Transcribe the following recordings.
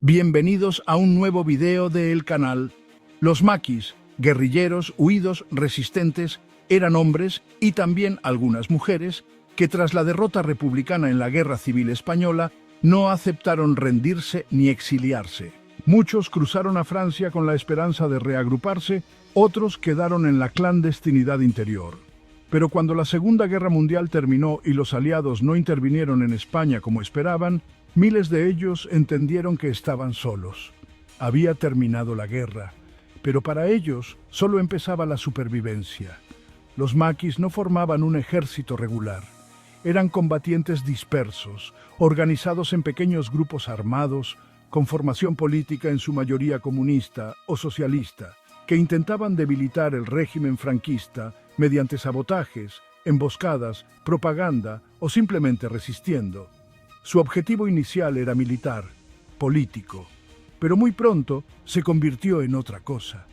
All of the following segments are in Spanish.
Bienvenidos a un nuevo video del canal. Los maquis, guerrilleros, huidos, resistentes, eran hombres y también algunas mujeres que tras la derrota republicana en la Guerra Civil Española no aceptaron rendirse ni exiliarse. Muchos cruzaron a Francia con la esperanza de reagruparse, otros quedaron en la clandestinidad interior. Pero cuando la Segunda Guerra Mundial terminó y los aliados no intervinieron en España como esperaban, miles de ellos entendieron que estaban solos. Había terminado la guerra, pero para ellos solo empezaba la supervivencia. Los maquis no formaban un ejército regular. Eran combatientes dispersos, organizados en pequeños grupos armados, con formación política en su mayoría comunista o socialista, que intentaban debilitar el régimen franquista mediante sabotajes, emboscadas, propaganda o simplemente resistiendo. Su objetivo inicial era militar, político, pero muy pronto se convirtió en otra cosa.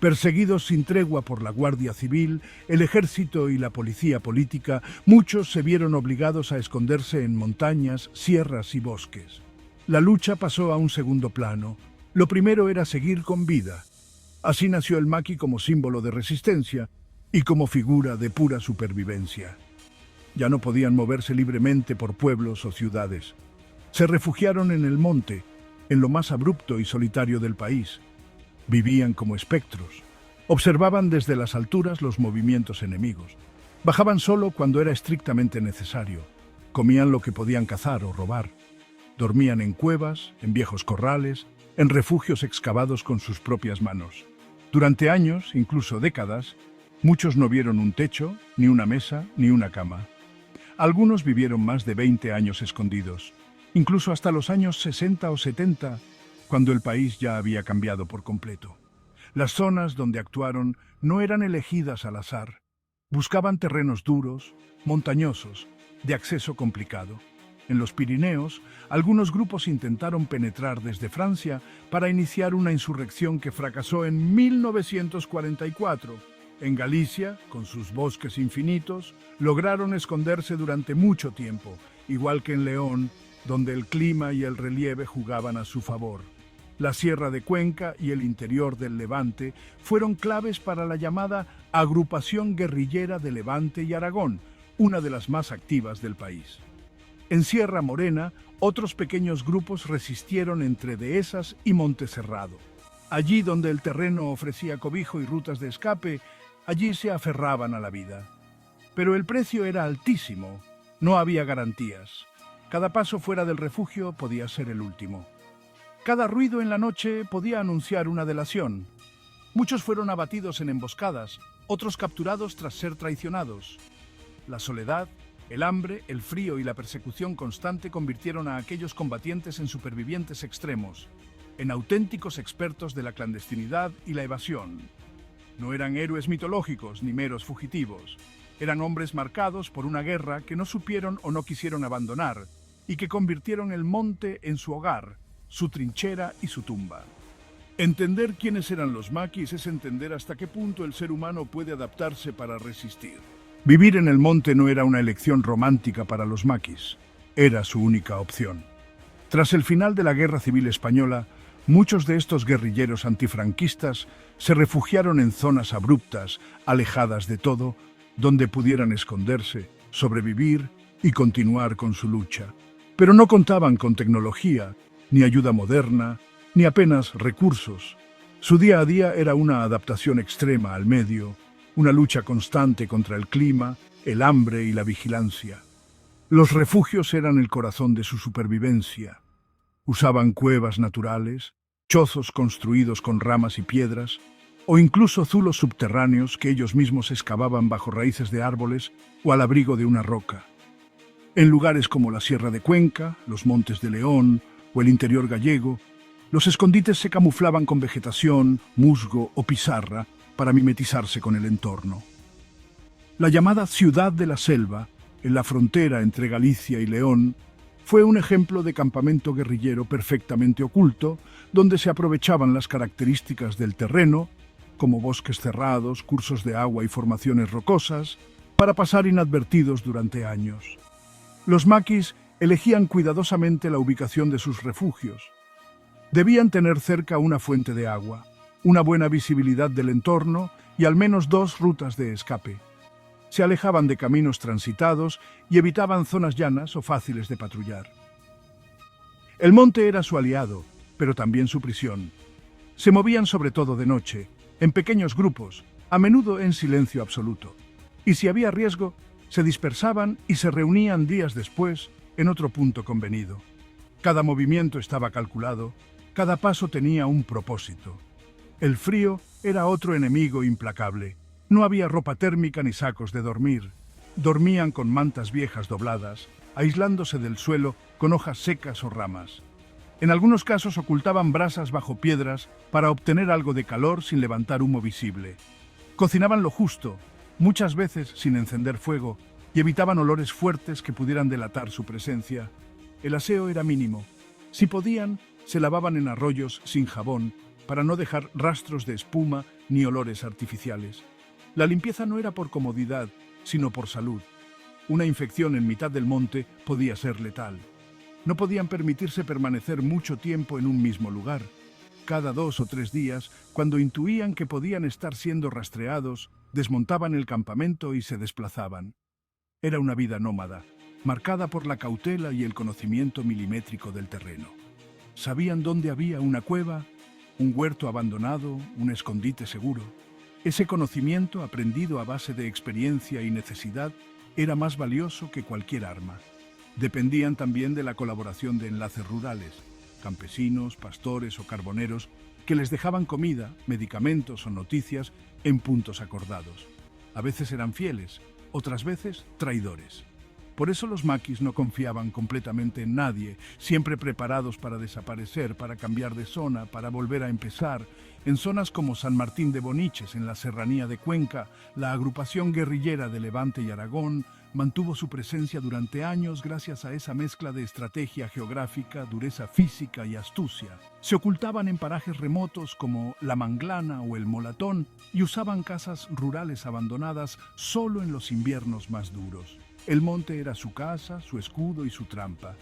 Perseguidos sin tregua por la Guardia Civil, el ejército y la policía política, muchos se vieron obligados a esconderse en montañas, sierras y bosques. La lucha pasó a un segundo plano. Lo primero era seguir con vida. Así nació el maqui como símbolo de resistencia y como figura de pura supervivencia. Ya no podían moverse libremente por pueblos o ciudades. Se refugiaron en el monte, en lo más abrupto y solitario del país. Vivían como espectros. Observaban desde las alturas los movimientos enemigos. Bajaban solo cuando era estrictamente necesario. Comían lo que podían cazar o robar. Dormían en cuevas, en viejos corrales, en refugios excavados con sus propias manos. Durante años, incluso décadas, muchos no vieron un techo, ni una mesa, ni una cama. Algunos vivieron más de 20 años escondidos, incluso hasta los años 60 o 70, cuando el país ya había cambiado por completo. Las zonas donde actuaron no eran elegidas al azar. Buscaban terrenos duros, montañosos, de acceso complicado. En los Pirineos, algunos grupos intentaron penetrar desde Francia para iniciar una insurrección que fracasó en 1944. En Galicia, con sus bosques infinitos, lograron esconderse durante mucho tiempo, igual que en León, donde el clima y el relieve jugaban a su favor. La Sierra de Cuenca y el interior del Levante fueron claves para la llamada Agrupación Guerrillera de Levante y Aragón, una de las más activas del país. En Sierra Morena, otros pequeños grupos resistieron entre Dehesas y Monteserrado. Allí donde el terreno ofrecía cobijo y rutas de escape, allí se aferraban a la vida. Pero el precio era altísimo, no había garantías. Cada paso fuera del refugio podía ser el último. Cada ruido en la noche podía anunciar una delación. Muchos fueron abatidos en emboscadas, otros capturados tras ser traicionados. La soledad, el hambre, el frío y la persecución constante convirtieron a aquellos combatientes en supervivientes extremos, en auténticos expertos de la clandestinidad y la evasión. No eran héroes mitológicos ni meros fugitivos. Eran hombres marcados por una guerra que no supieron o no quisieron abandonar y que convirtieron el monte en su hogar, su trinchera y su tumba. Entender quiénes eran los maquis es entender hasta qué punto el ser humano puede adaptarse para resistir. Vivir en el monte no era una elección romántica para los maquis, era su única opción. Tras el final de la Guerra Civil Española, muchos de estos guerrilleros antifranquistas se refugiaron en zonas abruptas, alejadas de todo, donde pudieran esconderse, sobrevivir y continuar con su lucha. Pero no contaban con tecnología, ni ayuda moderna, ni apenas recursos. Su día a día era una adaptación extrema al medio, una lucha constante contra el clima, el hambre y la vigilancia. Los refugios eran el corazón de su supervivencia. Usaban cuevas naturales, chozos construidos con ramas y piedras, o incluso zulos subterráneos que ellos mismos excavaban bajo raíces de árboles o al abrigo de una roca. En lugares como la Sierra de Cuenca, los Montes de León o el interior gallego, los escondites se camuflaban con vegetación, musgo o pizarra para mimetizarse con el entorno. La llamada Ciudad de la Selva, en la frontera entre Galicia y León, fue un ejemplo de campamento guerrillero perfectamente oculto, donde se aprovechaban las características del terreno, como bosques cerrados, cursos de agua y formaciones rocosas, para pasar inadvertidos durante años. Los maquis elegían cuidadosamente la ubicación de sus refugios. Debían tener cerca una fuente de agua, una buena visibilidad del entorno y al menos dos rutas de escape. Se alejaban de caminos transitados y evitaban zonas llanas o fáciles de patrullar. El monte era su aliado, pero también su prisión. Se movían sobre todo de noche, en pequeños grupos, a menudo en silencio absoluto. Y si había riesgo, se dispersaban y se reunían días después en otro punto convenido. Cada movimiento estaba calculado, cada paso tenía un propósito. El frío era otro enemigo implacable. No había ropa térmica ni sacos de dormir. Dormían con mantas viejas dobladas, aislándose del suelo con hojas secas o ramas. En algunos casos ocultaban brasas bajo piedras para obtener algo de calor sin levantar humo visible. Cocinaban lo justo, muchas veces sin encender fuego, y evitaban olores fuertes que pudieran delatar su presencia. El aseo era mínimo. Si podían, se lavaban en arroyos sin jabón para no dejar rastros de espuma ni olores artificiales. La limpieza no era por comodidad, sino por salud. Una infección en mitad del monte podía ser letal. No podían permitirse permanecer mucho tiempo en un mismo lugar. Cada 2 o 3 días, cuando intuían que podían estar siendo rastreados, desmontaban el campamento y se desplazaban. Era una vida nómada, marcada por la cautela y el conocimiento milimétrico del terreno. Sabían dónde había una cueva, un huerto abandonado, un escondite seguro. Ese conocimiento, aprendido a base de experiencia y necesidad, era más valioso que cualquier arma. Dependían también de la colaboración de enlaces rurales, campesinos, pastores o carboneros, que les dejaban comida, medicamentos o noticias en puntos acordados. A veces eran fieles, otras veces traidores. Por eso los maquis no confiaban completamente en nadie, siempre preparados para desaparecer, para cambiar de zona, para volver a empezar. En zonas como San Martín de Boniches, en la serranía de Cuenca, la agrupación guerrillera de Levante y Aragón mantuvo su presencia durante años gracias a esa mezcla de estrategia geográfica, dureza física y astucia. Se ocultaban en parajes remotos como La Manglana o El Molatón y usaban casas rurales abandonadas solo en los inviernos más duros. El monte era su casa, su escudo y su trampa.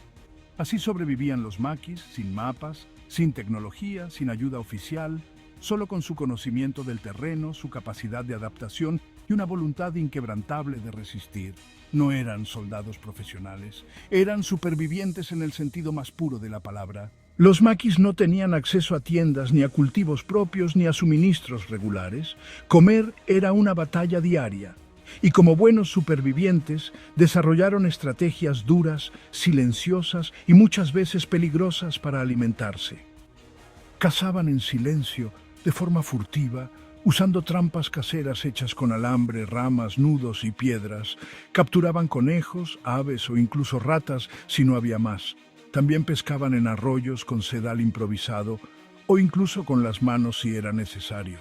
Así sobrevivían los maquis, sin mapas, sin tecnología, sin ayuda oficial, solo con su conocimiento del terreno, su capacidad de adaptación y una voluntad inquebrantable de resistir. No eran soldados profesionales, eran supervivientes en el sentido más puro de la palabra. Los maquis no tenían acceso a tiendas, ni a cultivos propios, ni a suministros regulares. Comer era una batalla diaria. Y como buenos supervivientes, desarrollaron estrategias duras, silenciosas y muchas veces peligrosas para alimentarse. Cazaban en silencio, de forma furtiva, usando trampas caseras hechas con alambre, ramas, nudos y piedras. Capturaban conejos, aves o incluso ratas si no había más. También pescaban en arroyos con sedal improvisado o incluso con las manos si era necesario.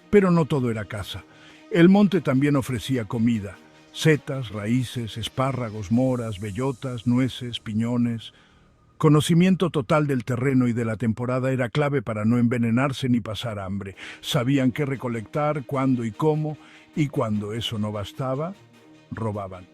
Pero no todo era caza. El monte también ofrecía comida: setas, raíces, espárragos, moras, bellotas, nueces, piñones. Conocimiento total del terreno y de la temporada era clave para no envenenarse ni pasar hambre. Sabían qué recolectar, cuándo y cómo, y cuando eso no bastaba, robaban.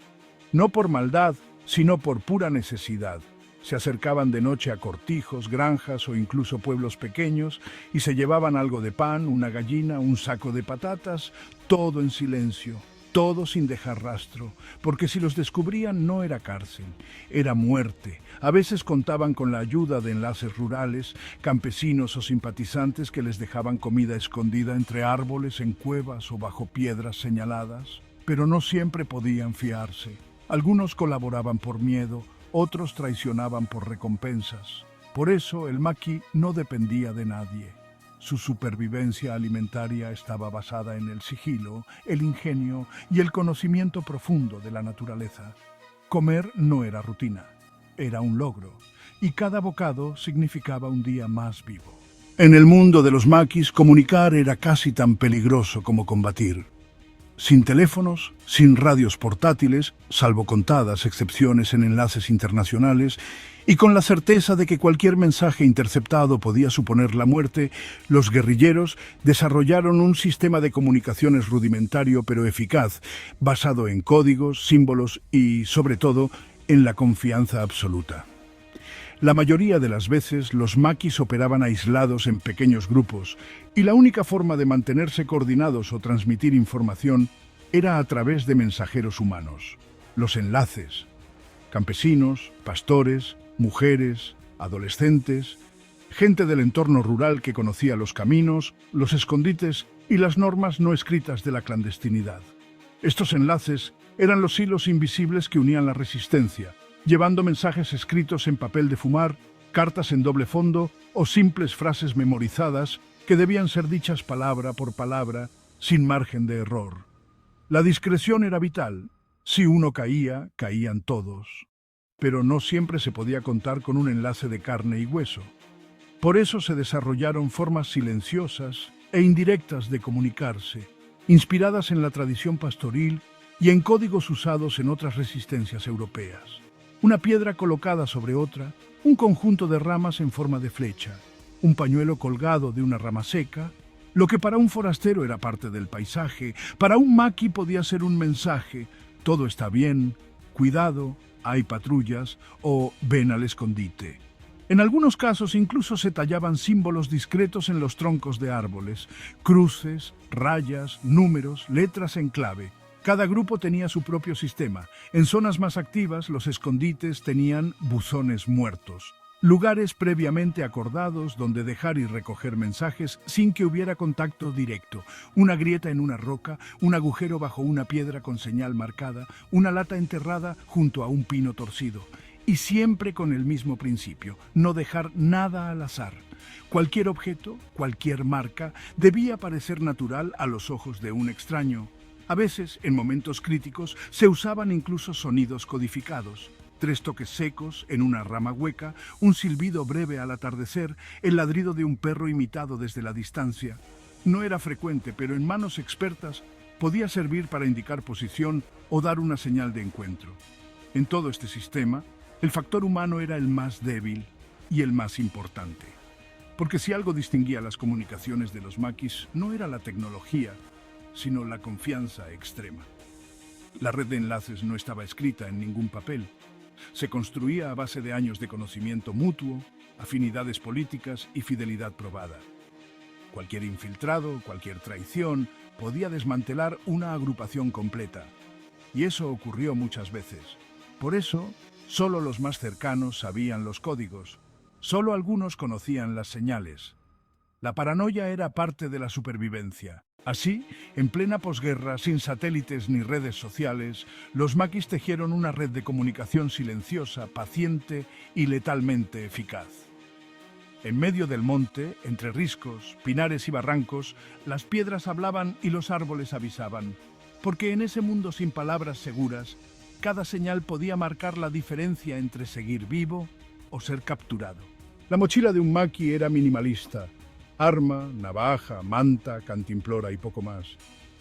No por maldad, sino por pura necesidad. Se acercaban de noche a cortijos, granjas o incluso pueblos pequeños y se llevaban algo de pan, una gallina, un saco de patatas, todo en silencio, todo sin dejar rastro, porque si los descubrían no era cárcel, era muerte. A veces contaban con la ayuda de enlaces rurales, campesinos o simpatizantes que les dejaban comida escondida entre árboles, en cuevas o bajo piedras señaladas, pero no siempre podían fiarse. Algunos colaboraban por miedo, otros traicionaban por recompensas. Por eso el maqui no dependía de nadie. Su supervivencia alimentaria estaba basada en el sigilo, el ingenio y el conocimiento profundo de la naturaleza. Comer no era rutina, era un logro, y cada bocado significaba un día más vivo. En el mundo de los maquis, comunicar era casi tan peligroso como combatir. Sin teléfonos, sin radios portátiles, salvo contadas excepciones en enlaces internacionales, y con la certeza de que cualquier mensaje interceptado podía suponer la muerte, los guerrilleros desarrollaron un sistema de comunicaciones rudimentario pero eficaz, basado en códigos, símbolos y, sobre todo, en la confianza absoluta. La mayoría de las veces los maquis operaban aislados en pequeños grupos y la única forma de mantenerse coordinados o transmitir información era a través de mensajeros humanos. Los enlaces, campesinos, pastores, mujeres, adolescentes, gente del entorno rural que conocía los caminos, los escondites y las normas no escritas de la clandestinidad. Estos enlaces eran los hilos invisibles que unían la resistencia, llevando mensajes escritos en papel de fumar, cartas en doble fondo o simples frases memorizadas que debían ser dichas palabra por palabra, sin margen de error. La discreción era vital. Si uno caía, caían todos. Pero no siempre se podía contar con un enlace de carne y hueso. Por eso se desarrollaron formas silenciosas e indirectas de comunicarse, inspiradas en la tradición pastoril y en códigos usados en otras resistencias europeas. Una piedra colocada sobre otra, un conjunto de ramas en forma de flecha, un pañuelo colgado de una rama seca. Lo que para un forastero era parte del paisaje, para un maqui podía ser un mensaje: todo está bien, cuidado, hay patrullas, o ven al escondite. En algunos casos incluso se tallaban símbolos discretos en los troncos de árboles, cruces, rayas, números, letras en clave. Cada grupo tenía su propio sistema. En zonas más activas, los escondites tenían buzones muertos, lugares previamente acordados donde dejar y recoger mensajes sin que hubiera contacto directo. Una grieta en una roca, un agujero bajo una piedra con señal marcada, una lata enterrada junto a un pino torcido. Y siempre con el mismo principio: no dejar nada al azar. Cualquier objeto, cualquier marca, debía parecer natural a los ojos de un extraño. A veces, en momentos críticos, se usaban incluso sonidos codificados: 3 toques secos en una rama hueca, un silbido breve al atardecer, el ladrido de un perro imitado desde la distancia. No era frecuente, pero en manos expertas podía servir para indicar posición o dar una señal de encuentro. En todo este sistema, el factor humano era el más débil y el más importante. Porque si algo distinguía las comunicaciones de los maquis, no era la tecnología, sino la confianza extrema. La red de enlaces no estaba escrita en ningún papel. Se construía a base de años de conocimiento mutuo, afinidades políticas y fidelidad probada. Cualquier infiltrado, cualquier traición, podía desmantelar una agrupación completa. Y eso ocurrió muchas veces. Por eso, solo los más cercanos sabían los códigos. Solo algunos conocían las señales. La paranoia era parte de la supervivencia. Así, en plena posguerra, sin satélites ni redes sociales, los maquis tejieron una red de comunicación silenciosa, paciente y letalmente eficaz. En medio del monte, entre riscos, pinares y barrancos, las piedras hablaban y los árboles avisaban. Porque en ese mundo sin palabras seguras, cada señal podía marcar la diferencia entre seguir vivo o ser capturado. La mochila de un maqui era minimalista: arma, navaja, manta, cantimplora y poco más.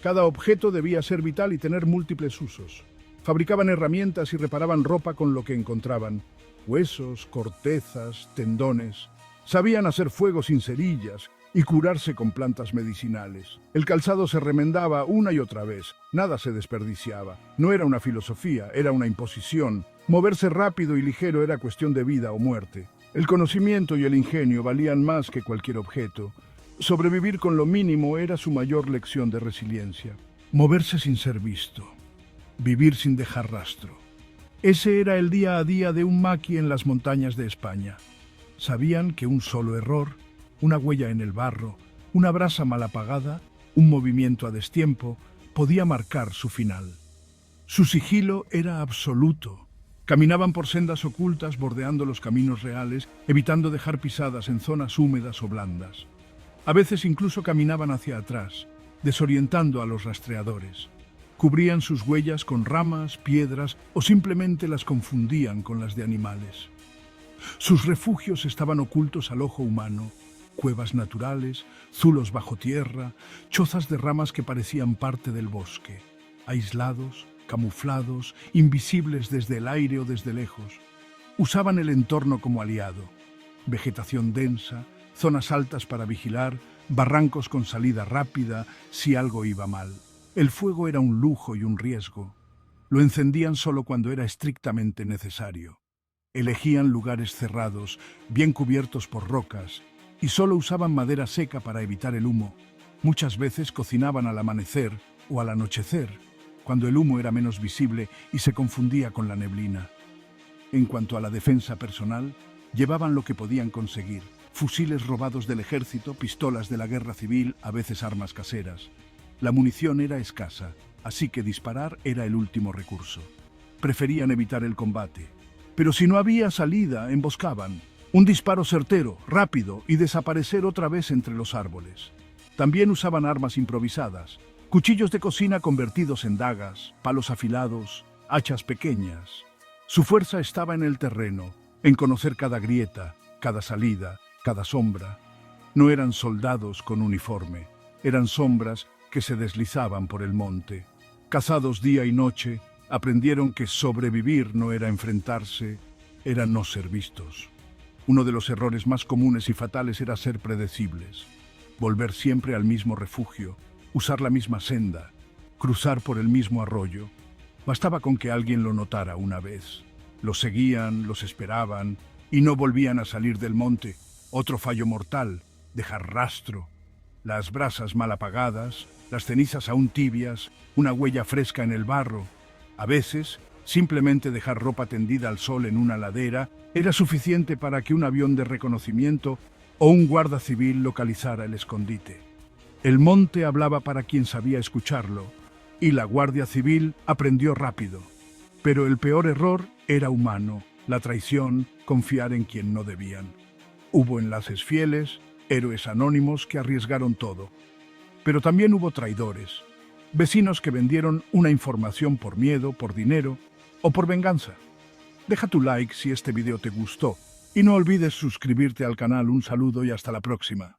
Cada objeto debía ser vital y tener múltiples usos. Fabricaban herramientas y reparaban ropa con lo que encontraban: huesos, cortezas, tendones. Sabían hacer fuego sin cerillas y curarse con plantas medicinales. El calzado se remendaba una y otra vez, nada se desperdiciaba. No era una filosofía, era una imposición. Moverse rápido y ligero era cuestión de vida o muerte. El conocimiento y el ingenio valían más que cualquier objeto. Sobrevivir con lo mínimo era su mayor lección de resiliencia. Moverse sin ser visto. Vivir sin dejar rastro. Ese era el día a día de un maqui en las montañas de España. Sabían que un solo error, una huella en el barro, una brasa mal apagada, un movimiento a destiempo, podía marcar su final. Su sigilo era absoluto. Caminaban por sendas ocultas, bordeando los caminos reales, evitando dejar pisadas en zonas húmedas o blandas. A veces incluso caminaban hacia atrás, desorientando a los rastreadores. Cubrían sus huellas con ramas, piedras o simplemente las confundían con las de animales. Sus refugios estaban ocultos al ojo humano: cuevas naturales, zulos bajo tierra, chozas de ramas que parecían parte del bosque, aislados, camuflados, invisibles desde el aire o desde lejos. Usaban el entorno como aliado: vegetación densa, zonas altas para vigilar, barrancos con salida rápida si algo iba mal. El fuego era un lujo y un riesgo. Lo encendían solo cuando era estrictamente necesario. Elegían lugares cerrados, bien cubiertos por rocas, y solo usaban madera seca para evitar el humo. Muchas veces cocinaban al amanecer o al anochecer, cuando el humo era menos visible y se confundía con la neblina. En cuanto a la defensa personal, llevaban lo que podían conseguir: fusiles robados del ejército, pistolas de la guerra civil, a veces armas caseras. La munición era escasa, así que disparar era el último recurso. Preferían evitar el combate. Pero si no había salida, emboscaban. Un disparo certero, rápido, y desaparecer otra vez entre los árboles. También usaban armas improvisadas: cuchillos de cocina convertidos en dagas, palos afilados, hachas pequeñas. Su fuerza estaba en el terreno, en conocer cada grieta, cada salida, cada sombra. No eran soldados con uniforme, eran sombras que se deslizaban por el monte. Cazados día y noche, aprendieron que sobrevivir no era enfrentarse, era no ser vistos. Uno de los errores más comunes y fatales era ser predecibles. Volver siempre al mismo refugio, usar la misma senda, cruzar por el mismo arroyo. Bastaba con que alguien lo notara una vez. Los seguían, los esperaban y no volvían a salir del monte. Otro fallo mortal: dejar rastro. Las brasas mal apagadas, las cenizas aún tibias, una huella fresca en el barro. A veces, simplemente dejar ropa tendida al sol en una ladera era suficiente para que un avión de reconocimiento o un guarda civil localizara el escondite. El monte hablaba para quien sabía escucharlo, y la Guardia Civil aprendió rápido. Pero el peor error era humano: la traición, confiar en quien no debían. Hubo enlaces fieles, héroes anónimos que arriesgaron todo. Pero también hubo traidores, vecinos que vendieron una información por miedo, por dinero o por venganza. Deja tu like si este video te gustó y no olvides suscribirte al canal. Un saludo y hasta la próxima.